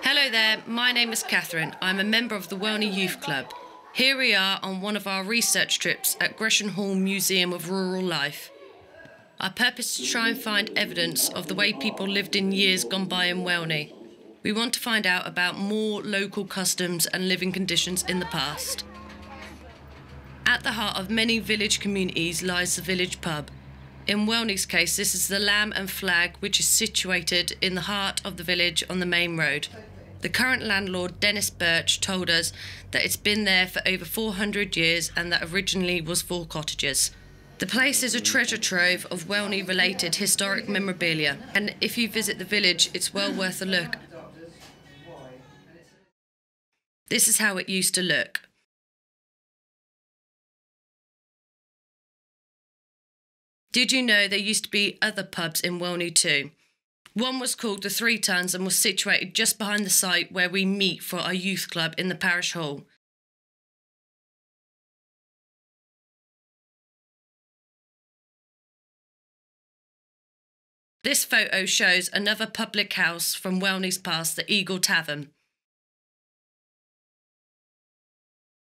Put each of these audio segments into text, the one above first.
Hello there, my name is Catherine. I'm a member of the Welney Youth Club. Here we are on one of our research trips at Gresham Hall Museum of Rural Life. Our purpose is to try and find evidence of the way people lived in years gone by in Welney. We want to find out about more local customs and living conditions in the past. At the heart of many village communities lies the village pub. In Welney's case, this is the Lamb and Flag, which is situated in the heart of the village on the main road. The current landlord, Dennis Birch, told us that it's been there for over 400 years and that originally was 4 cottages. The place is a treasure trove of Welney-related historic memorabilia, and if you visit the village, it's well worth a look. This is how it used to look. Did you know there used to be other pubs in Welney too? One was called the 3 Tons and was situated just behind the site where we meet for our youth club in the parish hall. This photo shows another public house from Welney's past, the Eagle Tavern.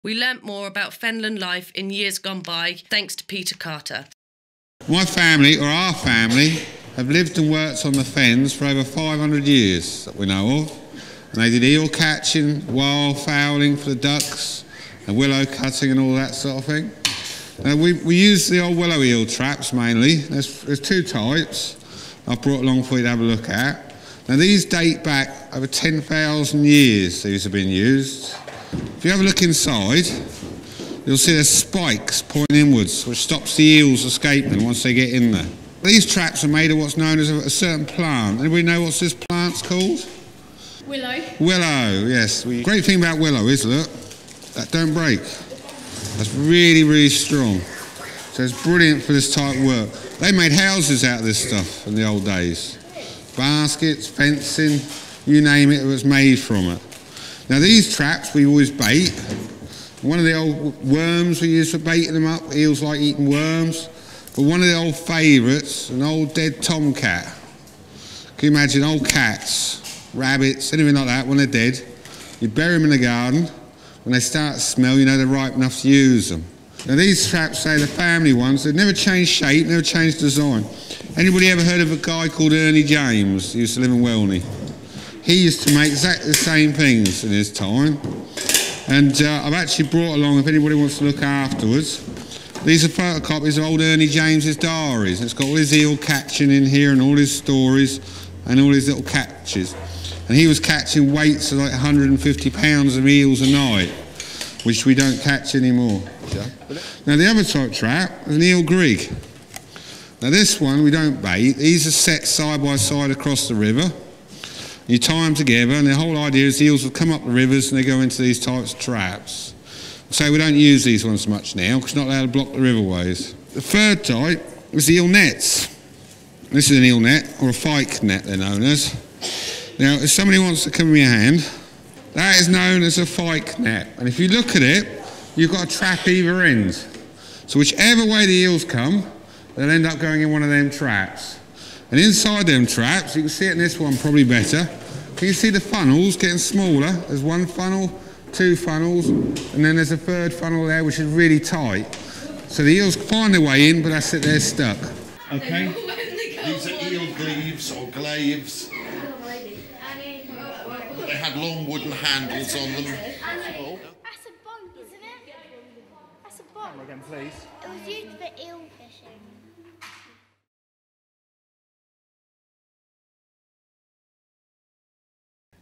We learnt more about Fenland life in years gone by thanks to Peter Carter. My family, or our family, have lived and worked on the fens for over 500 years that we know of. And they did eel catching, wild fowling for the ducks, and willow cutting and all that sort of thing. Now we use the old willow eel traps mainly. There's 2 types I've brought along for you to have a look at. Now these date back over 10,000 years these have been used. If you have a look inside, you'll see there's spikes pointing inwards, which stops the eels escaping once they get in there. These traps are made of what's known as a certain plant. Anybody know what this plant's called? Willow. Willow, yes. The great thing about willow is, look, that don't break. That's really, really strong. So it's brilliant for this type of work. They made houses out of this stuff in the old days. Baskets, fencing, you name it, it was made from it. Now these traps we always bait. One of the old worms we use for baiting them up, eels like eating worms. But one of the old favourites, an old dead tomcat. Can you imagine old cats, rabbits, anything like that, when they're dead? You bury them in the garden. When they start to smell, you know they're ripe enough to use them. Now these traps, say the family ones, they've never changed shape, never changed design. Anybody ever heard of a guy called Ernie James, who used to live in Welney? He used to make exactly the same things in his time. And I've actually brought along, if anybody wants to look afterwards, these are photocopies of old Ernie James's diaries. It's got all his eel catching in here and all his stories and all his little catches. And he was catching weights of like 150 pounds of eels a night, which we don't catch anymore. Now the other type trap is an eel grig. Now this one we don't bait. These are set side by side across the river. You tie them together, and the whole idea is the eels will come up the rivers and they go into these types of traps. So we don't use these ones much now because we're not allowed to block the riverways. The third type is the eel nets. This is an eel net, or a fyke net they're known as. Now if somebody wants to come in your hand, that is known as a fyke net. And if you look at it, you've got a trap either end. So whichever way the eels come, they'll end up going in one of them traps. And inside them traps, you can see it in this one probably better, can you see the funnels getting smaller? There's 1 funnel, 2 funnels, and then there's a 3rd funnel there which is really tight. So the eels find their way in, but that's it, they're stuck. Okay, these are eel gleaves or glaives. But they had long wooden handles on them. That's a boat, isn't it? That's a boat. Again, please. It was used for eel fishing.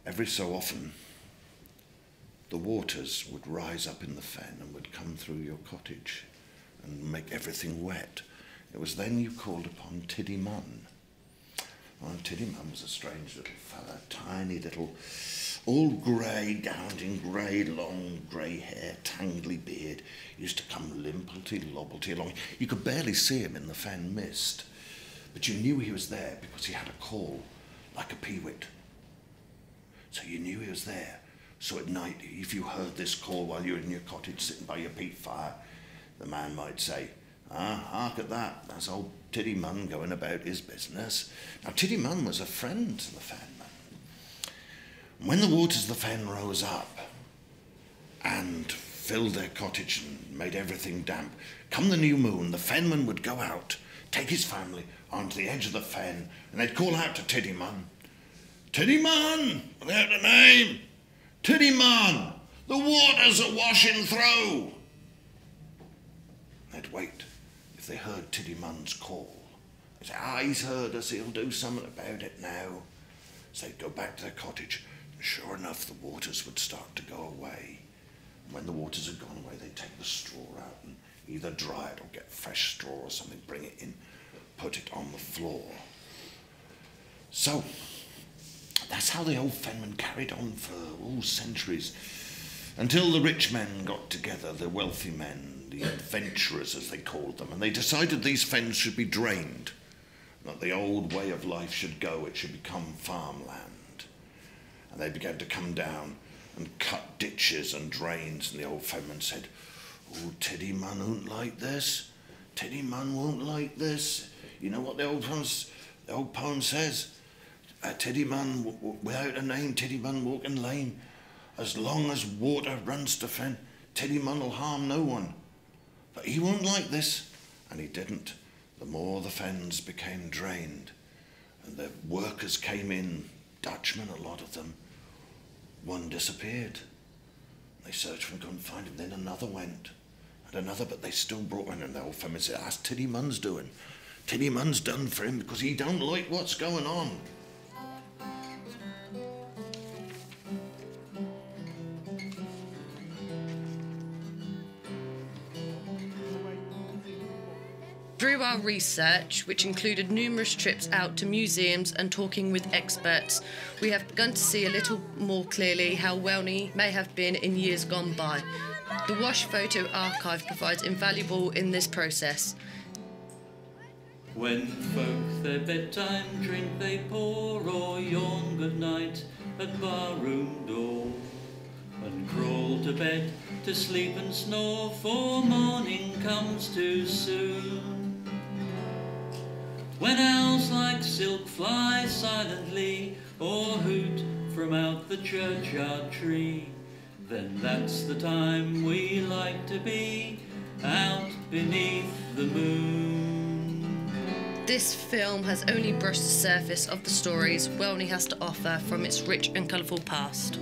Every so often, the waters would rise up in the fen and would come through your cottage and make everything wet. It was then you called upon Tiddy Munn. Well, Tiddy Munn was a strange little fella, tiny little, all grey, gowned in grey, long grey hair, tangly beard. He used to come limpelty-lobblety along. You could barely see him in the fen mist, but you knew he was there because he had a call, like a peewit. So you knew he was there. So at night, if you heard this call while you were in your cottage sitting by your peat fire, the man might say, Ah, hark at that. That's old Tiddy Munn going about his business. Now, Tiddy Munn was a friend to the Fenman. When the waters of the fen rose up and filled their cottage and made everything damp, come the new moon, the Fenman would go out, take his family onto the edge of the fen, and they'd call out to Tiddy Munn, "Tiddy Munn, without a name, Tiddy Munn, the waters are washing through." They'd wait. If they heard Tiddy Munn's call, they'd say, "Ah, he's heard us, he'll do something about it now." So they'd go back to their cottage, and sure enough, the waters would start to go away. And when the waters had gone away, they'd take the straw out and either dry it or get fresh straw or something, bring it in, put it on the floor. So that's how the old Fenman carried on for all centuries, until the rich men got together, the wealthy men, the adventurers as they called them, and they decided these fens should be drained, that the old way of life should go, it should become farmland. And they began to come down and cut ditches and drains, and the old Fenman said, "Oh, Tiddy Munn won't like this. Tiddy Munn won't like this." You know what the old poem says? Tiddy Munn, without a name, Tiddy Munn walking lame. As long as water runs to fen, Tiddy Munn will harm no one. But he won't like this. And he didn't. The more the fens became drained, and the workers came in, Dutchmen, a lot of them, one disappeared. They searched for him, couldn't find him. Then another went, and another, but they still brought one. And the old family said, "That's Tiddy Munn's doing. Tiddy Munn's done for him because he don't like what's going on." Through our research, which included numerous trips out to museums and talking with experts, we have begun to see a little more clearly how Welney may have been in years gone by. The Wash Photo Archive provides invaluable in this process. When folk their bedtime drink they pour, or yawn good night at barroom door, and crawl to bed to sleep and snore, for morning comes too soon. When owls like silk fly silently, or hoot from out the churchyard tree, then that's the time we like to be out beneath the moon. This film has only brushed the surface of the stories Welney has to offer from its rich and colourful past.